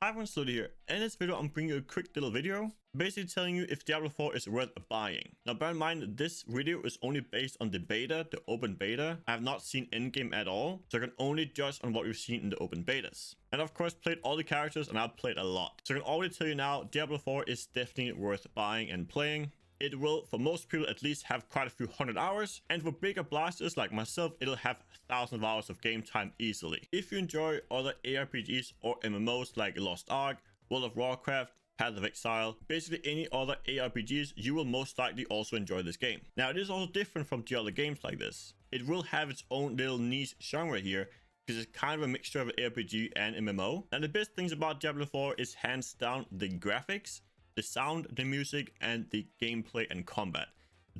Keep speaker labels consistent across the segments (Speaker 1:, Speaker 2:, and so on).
Speaker 1: Hi everyone, Slowly here. In this video, I'm bringing you a quick little video, basically telling you if Diablo 4 is worth buying. Now bear in mind, this video is only based on the beta, the open beta. I have not seen in-game at all, so I can only judge on what we've seen in the open betas. And of course, played all the characters and I've played a lot. So I can already tell you now, Diablo 4 is definitely worth buying and playing. It will, for most people, at least have quite a few hundred hours. And for bigger blasters like myself, it'll have thousands of hours of game time easily. If you enjoy other ARPGs or MMOs like Lost Ark, World of Warcraft, Path of Exile, basically any other ARPGs, you will most likely also enjoy this game. Now, it is also different from the other games like this. It will have its own little niche genre here, because it's kind of a mixture of RPG and MMO. And the best things about Diablo 4 is hands down the graphics, the sound, the music, and the gameplay and combat.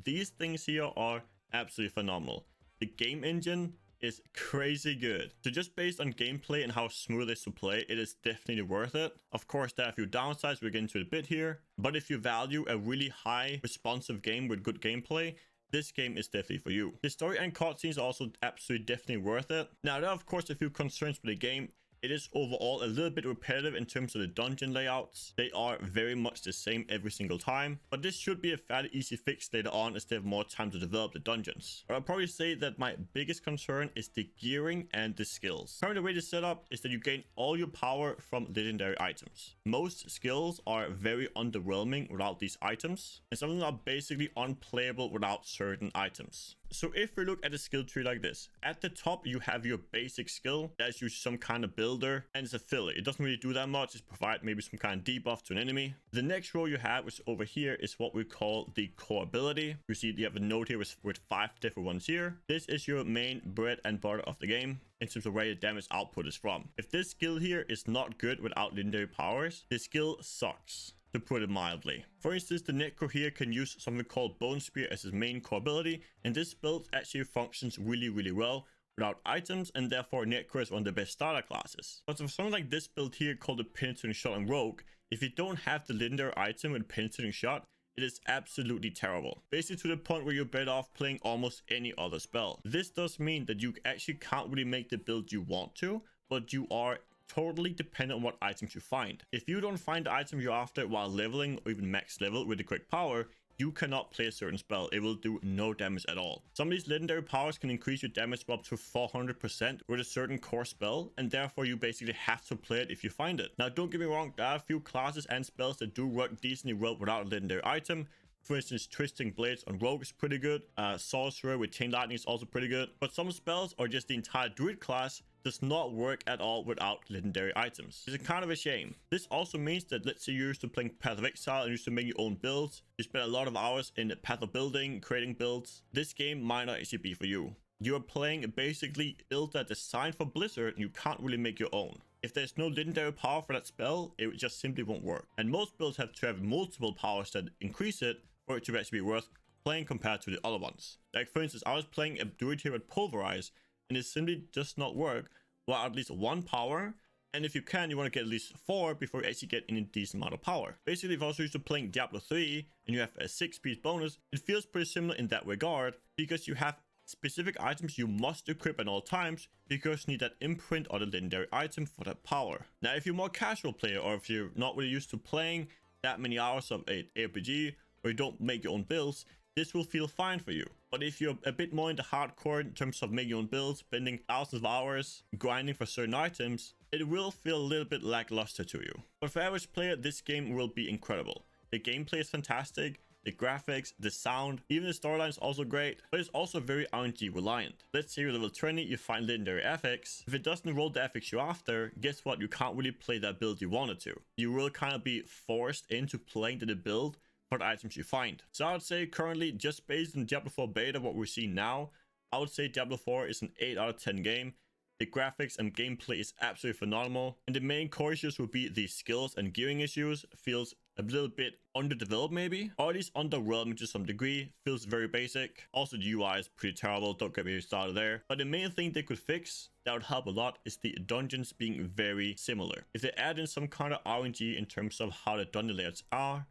Speaker 1: These things here are absolutely phenomenal. The game engine is crazy good. So just based on gameplay and how smooth it is to play, it is definitely worth it. Of course, there are a few downsides we'll get into a bit here, but if you value a really high responsive game with good gameplay, this game is definitely for you. The story and cutscenes are also absolutely definitely worth it. Now, there are of course a few concerns with the game. It is overall a little bit repetitive in terms of the dungeon layouts. They are very much the same every single time, but this should be a fairly easy fix later on as they have more time to develop the dungeons. But I'll probably say that my biggest concern is the gearing and the skills. Currently, the way to set up is that you gain all your power from legendary items. Most skills are very underwhelming without these items, and some of them are basically unplayable without certain items. So if we look at a skill tree like this, at the top you have your basic skill. That's usually some kind of builder, and it's a filler. It doesn't really do that much. It's provide maybe some kind of debuff to an enemy. The next row you have, which over here, is what we call the core ability. You see you have a note here with 5 different ones here. This is your main bread and butter of the game in terms of where your damage output is from. If this skill here is not good without legendary powers, this skill sucks, to put it mildly. For instance, the Necro here can use something called Bone Spear as his main core ability, and this build actually functions really well without items, and therefore Necro is one of the best starter classes. But for something like this build here called the Penetrating Shot and Rogue, if you don't have the legendary item with Penetrating Shot, it is absolutely terrible. Basically to the point where you're better off playing almost any other spell. This does mean that you actually can't really make the build you want to, but you are totally dependent on what items you find. If you don't find the item you're after while leveling or even max level with the correct power, you cannot play a certain spell. It will do no damage at all. Some of these legendary powers can increase your damage up to 400% with a certain core spell, and therefore you basically have to play it if you find it. Now, don't get me wrong, there are a few classes and spells that do work decently well without a legendary item. For instance, Twisting Blades on Rogue is pretty good. Sorcerer with Chain Lightning is also pretty good. But some spells, or just the entire Druid class, does not work at all without legendary items. It's kind of a shame. This also means that, let's say you're used to playing Path of Exile and used to make your own builds. You spend a lot of hours in the Path of building, creating builds. This game might not actually be for you. You are playing basically builds that are designed for Blizzard, and you can't really make your own. If there's no legendary power for that spell, it just simply won't work. And most builds have to have multiple powers that increase it for it to actually be worth playing compared to the other ones. Like for instance, I was playing a Druid here with Pulverize, and it simply does not work without at least 1 power. And if you can, you want to get at least 4 before you actually get any decent amount of power. Basically, if you're also used to playing Diablo 3 and you have a 6-piece bonus, it feels pretty similar in that regard, because you have specific items you must equip at all times because you need that imprint or the legendary item for that power. Now, if you're a more casual player, or if you're not really used to playing that many hours of an RPG, or you don't make your own builds, this will feel fine for you. But if you're a bit more into hardcore in terms of making your own builds, spending thousands of hours grinding for certain items, it will feel a little bit lackluster to you. But for average player, this game will be incredible. The gameplay is fantastic, the graphics, the sound, even the storyline is also great, but it's also very RNG reliant. Let's say you're level 20, you find legendary affix. If it doesn't roll the affix you're after, guess what? You can't really play that build you wanted to. You will kind of be forced into playing the build for the items you find. So I would say currently, just based on Diablo 4 beta, what we're seeing now, I would say Diablo 4 is an 8 out of 10 game. The graphics and gameplay is absolutely phenomenal, and the main core issues would be the skills and gearing issues. Feels a little bit underdeveloped maybe, or at least underwhelming to some degree. Feels very basic. Also, the UI is pretty terrible, don't get me started there. But the main thing they could fix that would help a lot is the dungeons being very similar. If they add in some kind of RNG in terms of how the dungeon layouts are,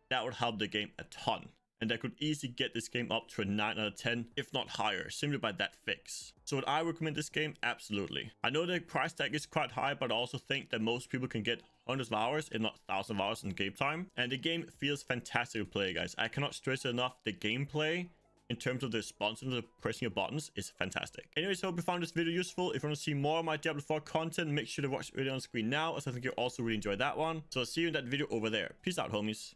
Speaker 1: that would help the game a ton. And that could easily get this game up to a 9 out of 10, if not higher, simply by that fix. So would I recommend this game? Absolutely. I know the price tag is quite high, but I also think that most people can get hundreds of hours, if not thousands of hours in game time. And the game feels fantastic to play, guys. I cannot stress it enough. The gameplay in terms of the responsiveness of pressing your buttons is fantastic. Anyways, hope you found this video useful. If you want to see more of my Diablo 4 content, make sure to watch the video on screen now, as I think you'll also really enjoy that one. So I'll see you in that video over there. Peace out, homies.